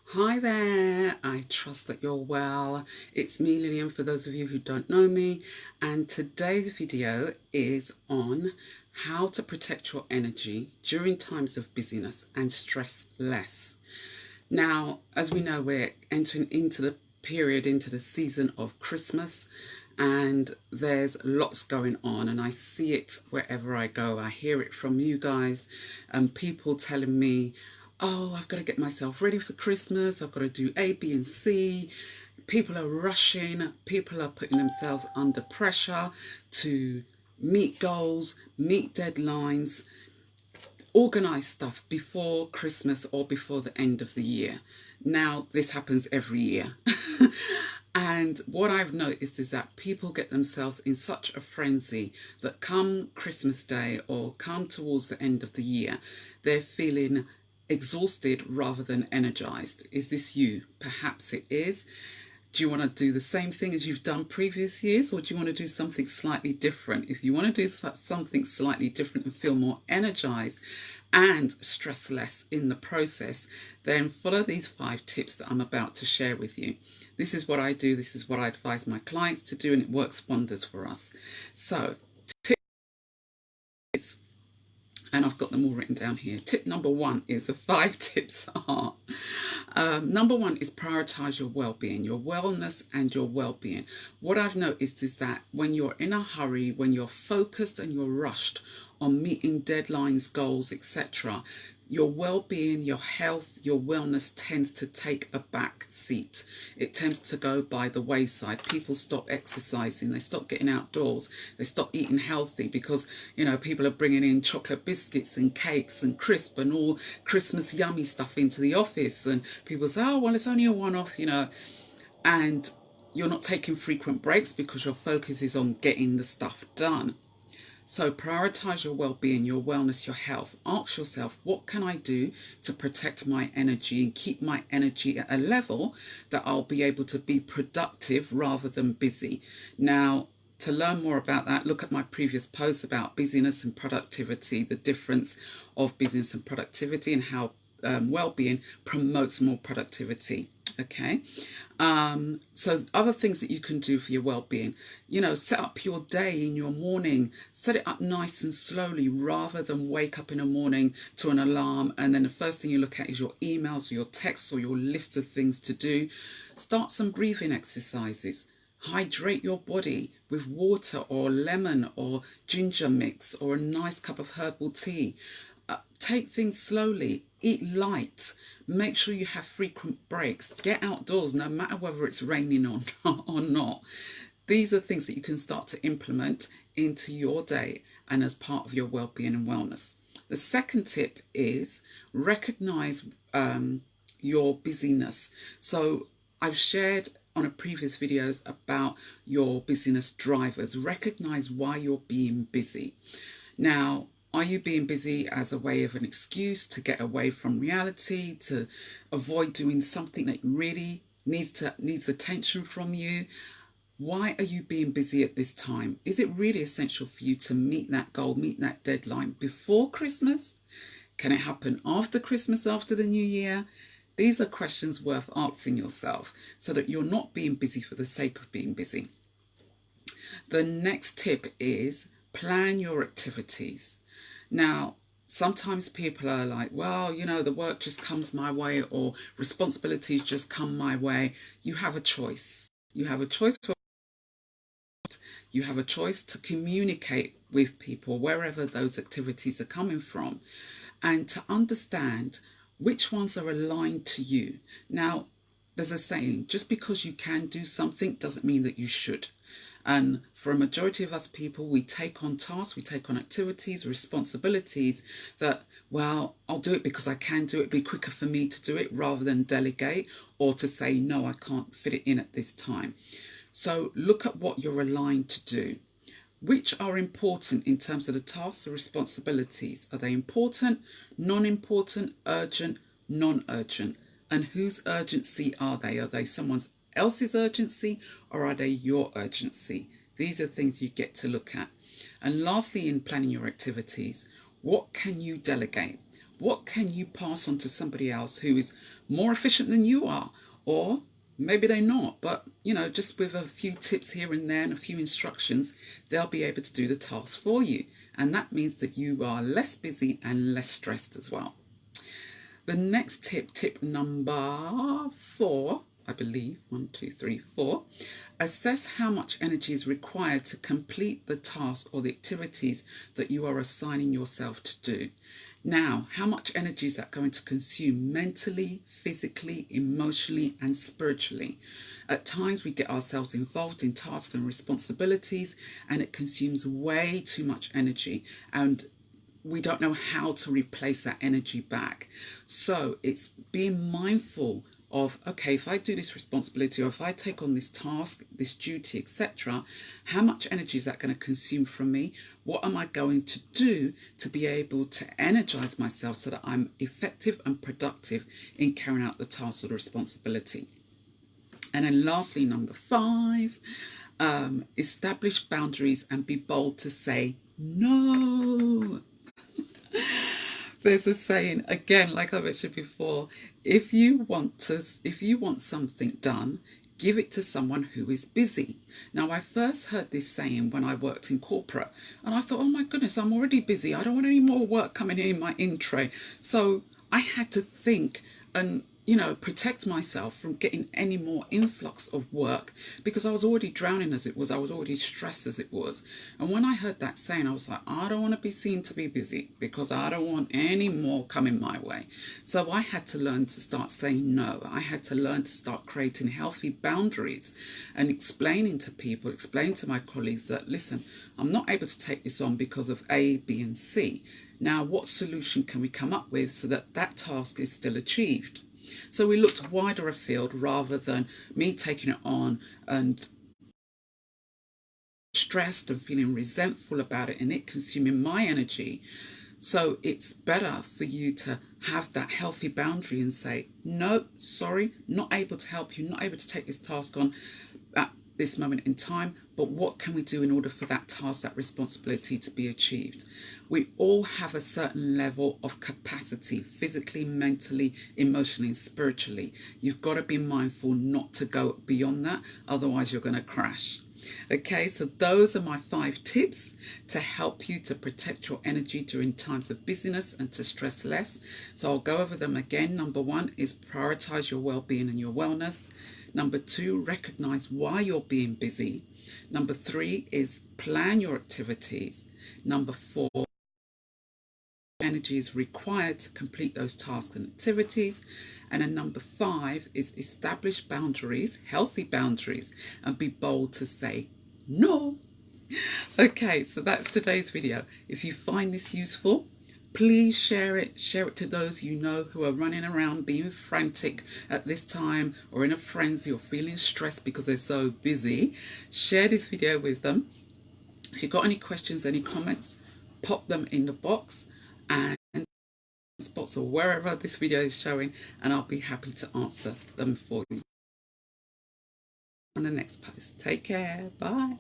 Hi there, I trust that you're well. It's me, Lillian, for those of you who don't know me, and today's video is on how to protect your energy during times of busyness and stress less. Now, as we know, we're entering into the period, into the season of Christmas, and there's lots going on, and I see it wherever I go. I hear it from you guys, and people telling me, oh, I've got to get myself ready for Christmas, I've got to do A, B, and C. People are rushing, people are putting themselves under pressure to meet goals, meet deadlines, organise stuff before Christmas or before the end of the year. Now, this happens every year. And what I've noticed is that people get themselves in such a frenzy that come Christmas Day or come towards the end of the year, they're feeling exhausted rather than energized. Is this you? Perhaps it is. Do you want to do the same thing as you've done previous years, or do you want to do something slightly different? If you want to do something slightly different and feel more energized and stress less in the process, then follow these 5 tips that I'm about to share with you. This is what I do, this is what I advise my clients to do, and it works wonders for us. So, tips, and I've got them all written down here. Tip number 1 is the 5 tips are number 1 is prioritize your well-being, your wellness and your well-being. What I've noticed is that when you're in a hurry, when you're focused and you're rushed on meeting deadlines, goals, etc., your well-being, your health, your wellness tends to take a back seat. It tends to go by the wayside. People stop exercising, they stop getting outdoors, they stop eating healthy because, you know, people are bringing in chocolate biscuits and cakes and crisp and all Christmas yummy stuff into the office, and people say, oh, well, it's only a one-off, you know, and you're not taking frequent breaks because your focus is on getting the stuff done. So prioritize your well-being, your wellness, your health. Ask yourself, what can I do to protect my energy and keep my energy at a level that I'll be able to be productive rather than busy? Now, to learn more about that, look at my previous posts about busyness and productivity, the difference of business and productivity, and how well-being promotes more productivity. Okay, so other things that you can do for your well-being, you know, set up your day in your morning, set it up nice and slowly rather than wake up in the morning to an alarm and then the first thing you look at is your emails or your texts or your list of things to do. Start some breathing exercises. Hydrate your body with water or lemon or ginger mix or a nice cup of herbal tea. Take things slowly, eat light, make sure you have frequent breaks, get outdoors no matter whether it's raining or not. These are things that you can start to implement into your day and as part of your well-being and wellness. The second tip is recognize your busyness. So I've shared on a previous videos about your busyness drivers. Recognize why you're being busy. Now, are you being busy as a way of an excuse to get away from reality, to avoid doing something that really needs attention from you? Why are you being busy at this time? Is it really essential for you to meet that goal, meet that deadline before Christmas? Can it happen after Christmas, after the new year? These are questions worth asking yourself so that you're not being busy for the sake of being busy. The next tip is plan your activities. Now, sometimes people are like, well, you know, the work just comes my way or responsibilities just come my way. You have a choice. You have a choice to communicate with people wherever those activities are coming from and to understand which ones are aligned to you. Now, there's a saying, just because you can do something doesn't mean that you should. And for a majority of us people, we take on tasks, we take on activities, responsibilities that, well, I'll do it because I can do it. It'd be quicker for me to do it rather than delegate or to say, no, I can't fit it in at this time. So look at what you're aligned to do. Which are important in terms of the tasks or responsibilities? Are they important, non-important, urgent, non-urgent? And whose urgency are they? Are they someone else's urgency or are they your urgency? These are things you get to look at. And lastly, in planning your activities, what can you delegate? What can you pass on to somebody else who is more efficient than you are? Or maybe they're not, but just with a few tips here and there and a few instructions, they'll be able to do the task for you. And that means that you are less busy and less stressed as well. The next tip number 4, I believe, 1, 2, 3, 4. Assess how much energy is required to complete the task or the activities that you are assigning yourself to do. Now, how much energy is that going to consume mentally, physically, emotionally, and spiritually? At times we get ourselves involved in tasks and responsibilities, and it consumes way too much energy, and we don't know how to replace that energy back. So it's being mindful of, okay, if I do this responsibility or if I take on this task, this duty, etc., how much energy is that going to consume from me? What am I going to do to be able to energize myself so that I'm effective and productive in carrying out the task or the responsibility? And then lastly, number 5, establish boundaries and be bold to say no. There's a saying, again, like I mentioned before, if you want something done, give it to someone who is busy. Now, I first heard this saying when I worked in corporate, and I thought, oh my goodness, I'm already busy. I don't want any more work coming in my in tray. So I had to think and protect myself from getting any more influx of work, because I was already drowning as it was. I was already stressed as it was. And when I heard that saying, I was like, I don't want to be seen to be busy, because I don't want any more coming my way. So I had to learn to start saying no. I had to learn to start creating healthy boundaries and explaining to my colleagues that, listen, I'm not able to take this on because of A, B, and C. Now, what solution can we come up with so that that task is still achieved? So we looked wider afield rather than me taking it on and stressed and feeling resentful about it and it consuming my energy. So it's better for you to have that healthy boundary and say, no, sorry, not able to help you, not able to take this task on at this moment in time, but what can we do in order for that task, that responsibility to be achieved? We all have a certain level of capacity, physically, mentally, emotionally, and spiritually. You've got to be mindful not to go beyond that, otherwise you're going to crash. Okay, so those are my 5 tips to help you to protect your energy during times of busyness and to stress less. So I'll go over them again. Number 1 is prioritize your well-being and your wellness. Number 2, recognize why you're being busy. Number 3 is plan your activities. Number 4, energy is required to complete those tasks and activities. And then number 5 is establish boundaries, healthy boundaries, and be bold to say no. Okay, so that's today's video. If you find this useful, please share it to those you know who are running around being frantic at this time, or in a frenzy, or feeling stressed because they're so busy. Share this video with them. If you've got any questions, any comments, pop them in the box and spots or wherever this video is showing, and I'll be happy to answer them for you on the next post. Take care. Bye.